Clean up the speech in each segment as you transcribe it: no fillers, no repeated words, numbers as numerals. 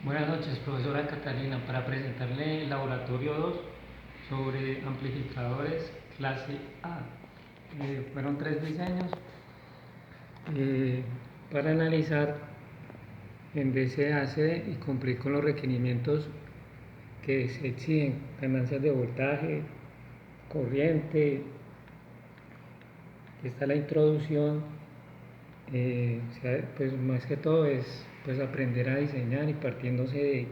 Buenas noches, profesora Catalina, para presentarle el laboratorio 2 sobre amplificadores clase A. Fueron tres diseños para analizar en DCAC y cumplir con los requerimientos que se exigen: ganancias de voltaje, corriente. Aquí está la introducción. Pues más que todo es pues aprender a diseñar y partiéndose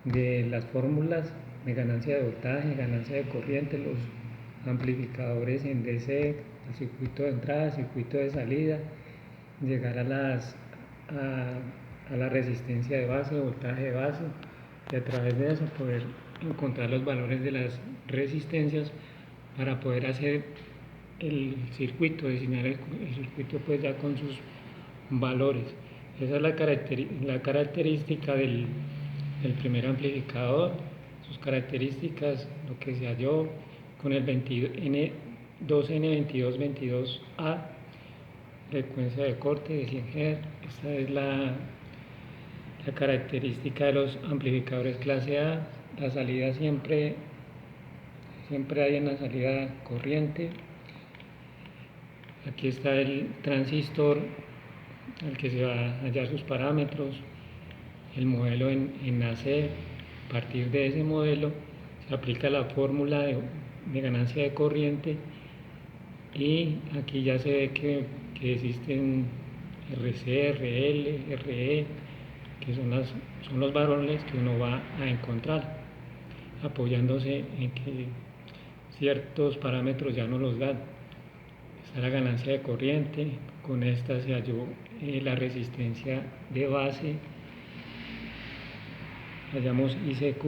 de las fórmulas de ganancia de voltaje, ganancia de corriente, los amplificadores en DC, el circuito de entrada, circuito de salida, llegar a la resistencia de base, voltaje de base, y a través de eso poder encontrar los valores de las resistencias para poder hacer el circuito, diseñar el circuito pues ya con sus valores. Esa es la característica del primer amplificador, sus características, lo que se halló con el 2N2222A, frecuencia de corte de 100 Hz. Esta es la característica de los amplificadores clase A. La salida siempre hay en la salida corriente. Aquí está el transistor al que se va a hallar sus parámetros, el modelo en AC. A partir de ese modelo se aplica la fórmula de ganancia de corriente, y aquí ya se ve que existen RC, RL, RE, que son los valores que uno va a encontrar, apoyándose en que ciertos parámetros ya no los dan. Está la ganancia de corriente, con esta se halló la resistencia de base, hallamos ICQ,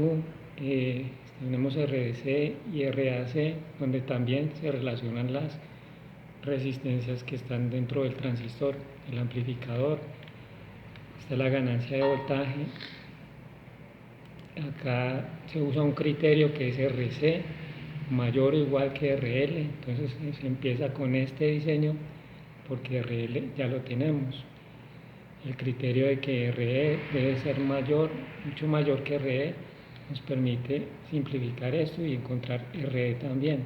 tenemos RDC y RAC, donde también se relacionan las resistencias que están dentro del transistor, el amplificador. Está la ganancia de voltaje. Acá se usa un criterio que es RC mayor o igual que RL, entonces se empieza con este diseño porque RL ya lo tenemos. El criterio de que RE debe ser mayor, mucho mayor que RE, nos permite simplificar esto y encontrar RE también.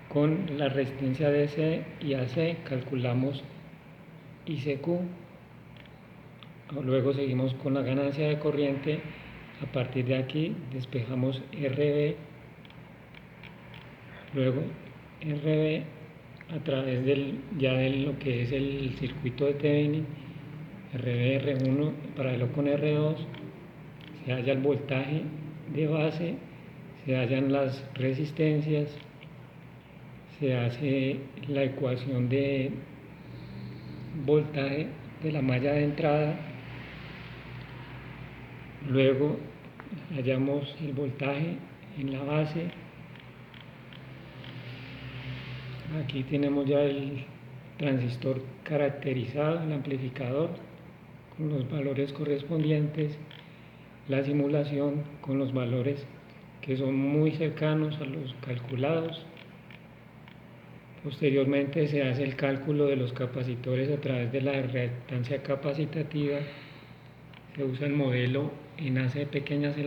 Con la resistencia DC y AC calculamos ICQ. Luego seguimos con la ganancia de corriente. A partir de aquí despejamos RB, luego RB a través ya de lo que es el circuito de Thevenin, RB, R1 paralelo con R2, se halla el voltaje de base, se hallan las resistencias, se hace la ecuación de voltaje de la malla de entrada, luego hallamos el voltaje en la base. Aquí tenemos ya el transistor caracterizado, el amplificador, con los valores correspondientes, la simulación con los valores que son muy cercanos a los calculados. Posteriormente se hace el cálculo de los capacitores a través de la reactancia capacitativa. Se usa el modelo en AC pequeña C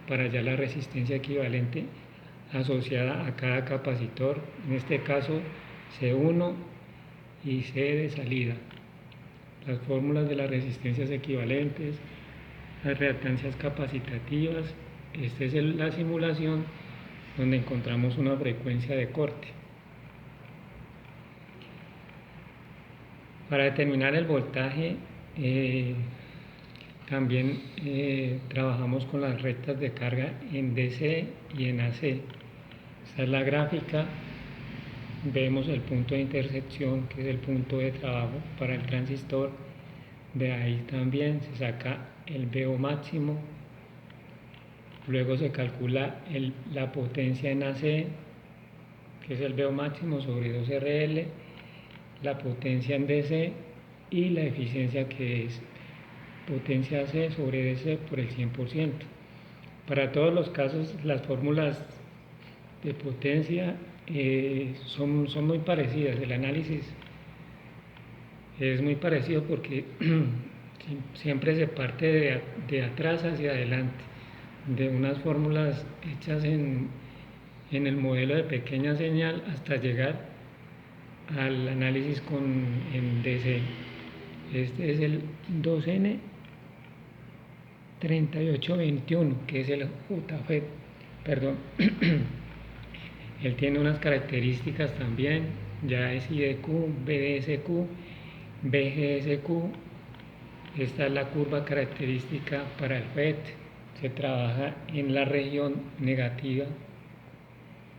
para hallar la resistencia equivalente asociada a cada capacitor, en este caso C1 y C de salida. Las fórmulas de las resistencias equivalentes, las reactancias capacitativas. Esta es la simulación donde encontramos una frecuencia de corte. Para determinar el voltaje, también trabajamos con las rectas de carga en DC y en AC. Esta es la gráfica. Vemos el punto de intersección, que es el punto de trabajo para el transistor. De ahí también se saca el VO máximo. Luego se calcula la potencia en AC, que es el VO máximo sobre 2RL, la potencia en DC y la eficiencia, que es potencia AC sobre DC por el 100%. Para todos los casos, las fórmulas de potencia son muy parecidas. El análisis es muy parecido porque Siempre se parte de atrás hacia adelante, de unas fórmulas hechas en el modelo de pequeña señal hasta llegar al análisis en DC. Este es el 2N 3821, que es el JFET, perdón. Él tiene unas características también, ya es IDQ, BDSQ, BGSQ. Esta es la curva característica para el FET. Se trabaja en la región negativa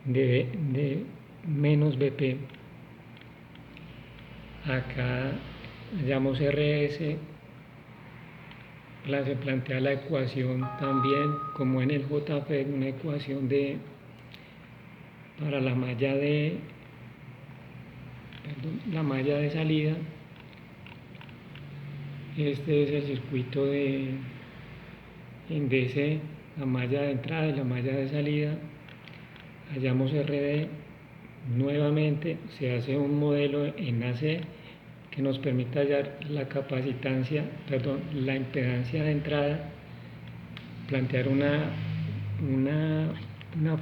de menos BP. Acá hallamos RS, se plantea la ecuación también, como en el JFET, una ecuación para la malla la malla de salida. Este es el circuito en DC, la malla de entrada y la malla de salida. Hallamos RD, nuevamente se hace un modelo en AC que nos permite hallar la la impedancia de entrada, plantear una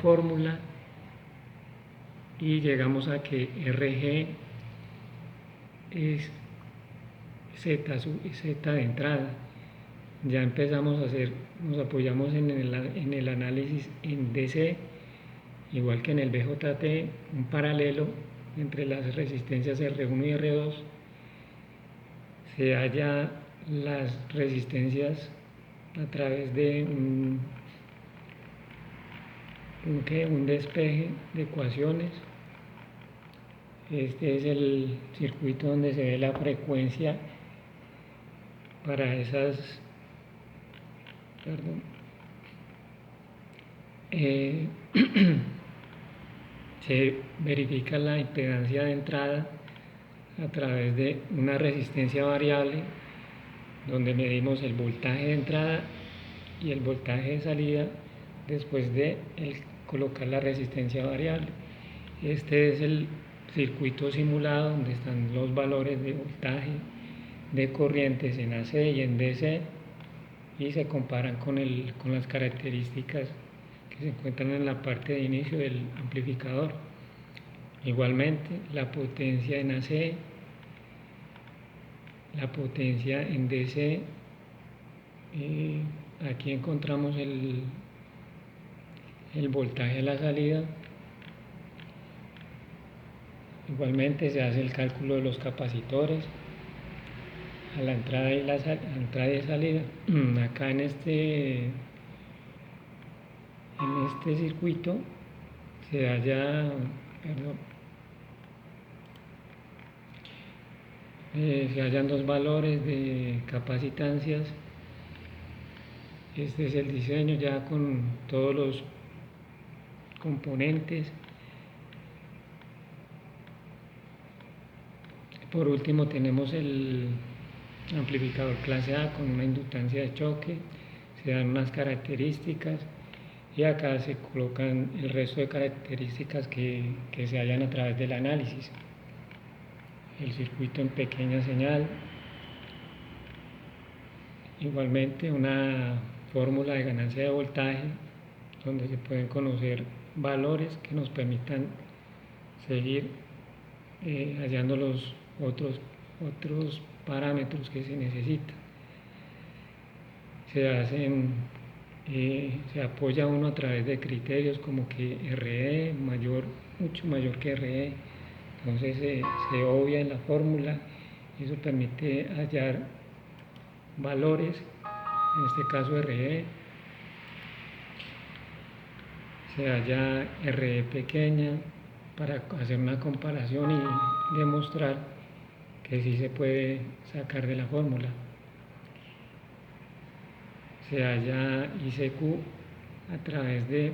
fórmula y llegamos a que RG es Z de entrada. Ya empezamos nos apoyamos en el análisis en DC, igual que en el BJT, un paralelo entre las resistencias R1 y R2. Se halla las resistencias a través de un despeje de ecuaciones. Este es el circuito donde se ve la frecuencia para esas, se verifica la impedancia de entrada a través de una resistencia variable, donde medimos el voltaje de entrada y el voltaje de salida después de colocar la resistencia variable. Este es el circuito simulado donde están los valores de voltaje, de corrientes en AC y en DC, y se comparan con las características que se encuentran en la parte de inicio del amplificador. Igualmente, la potencia en AC, la potencia en DC, aquí encontramos el voltaje de la salida. Igualmente se hace el cálculo de los capacitores a la entrada y salida. Acá en este circuito se halla, se hallan dos valores de capacitancias. Este es el diseño ya con todos los componentes. Por último tenemos el amplificador clase A con una inductancia de choque. Se dan unas características y acá se colocan el resto de características que se hallan a través del análisis. El circuito en pequeña señal, igualmente una fórmula de ganancia de voltaje donde se pueden conocer valores que nos permitan seguir hallando los otros parámetros que se necesitan. Se apoya uno a través de criterios como que RE mucho mayor que RE, entonces se obvia en la fórmula y eso permite hallar valores, en este caso RE, se halla RE pequeña para hacer una comparación y demostrar que sí se puede sacar de la fórmula. Se halla ICQ a través de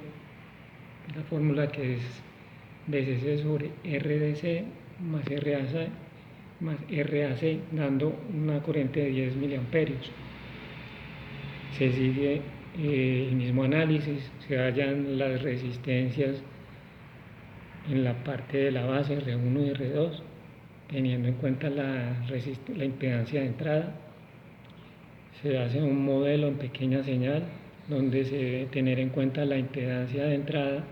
la fórmula que es BCC sobre RDC más RAC, dando una corriente de 10 miliamperios. Se sigue el mismo análisis, se hallan las resistencias en la parte de la base R1 y R2, teniendo en cuenta la impedancia de entrada. se hace un modelo en pequeña señal donde se debe tener en cuenta la impedancia de entrada,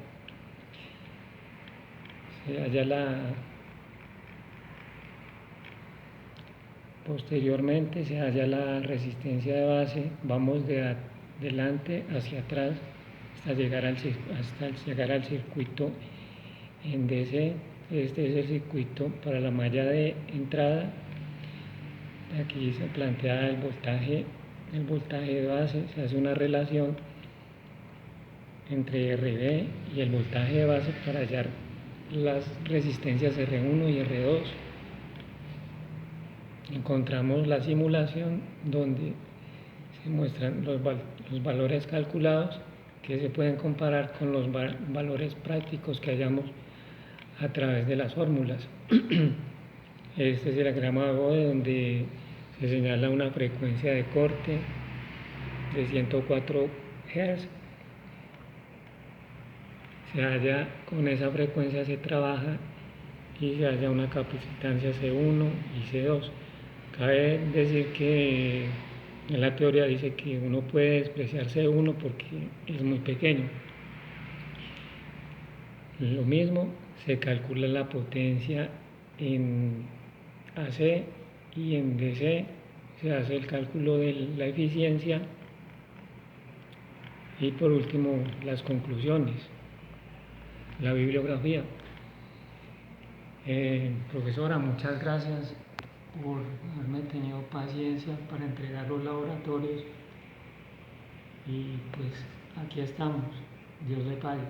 se halla posteriormente se halla la resistencia de base, vamos de adelante hacia atrás hasta llegar al circuito en DC. Este es el circuito para la malla de entrada. Aquí se plantea el voltaje de base, se hace una relación entre RB y el voltaje de base para hallar las resistencias R1 y R2. Encontramos la simulación donde se muestran los valores calculados que se pueden comparar con los valores prácticos que hallamos a través de las fórmulas. Este es el diagrama de Bode donde se señala una frecuencia de corte de 104 Hz. Con esa frecuencia se trabaja y se halla una capacitancia C1 y C2. Cabe decir que en la teoría dice que uno puede despreciar C1 porque es muy pequeño. Lo mismo se calcula la potencia en AC y en DC, se hace el cálculo de la eficiencia y por último las conclusiones, la bibliografía. Profesora, muchas gracias por haberme tenido paciencia para entregar los laboratorios y pues aquí estamos. Dios le pague.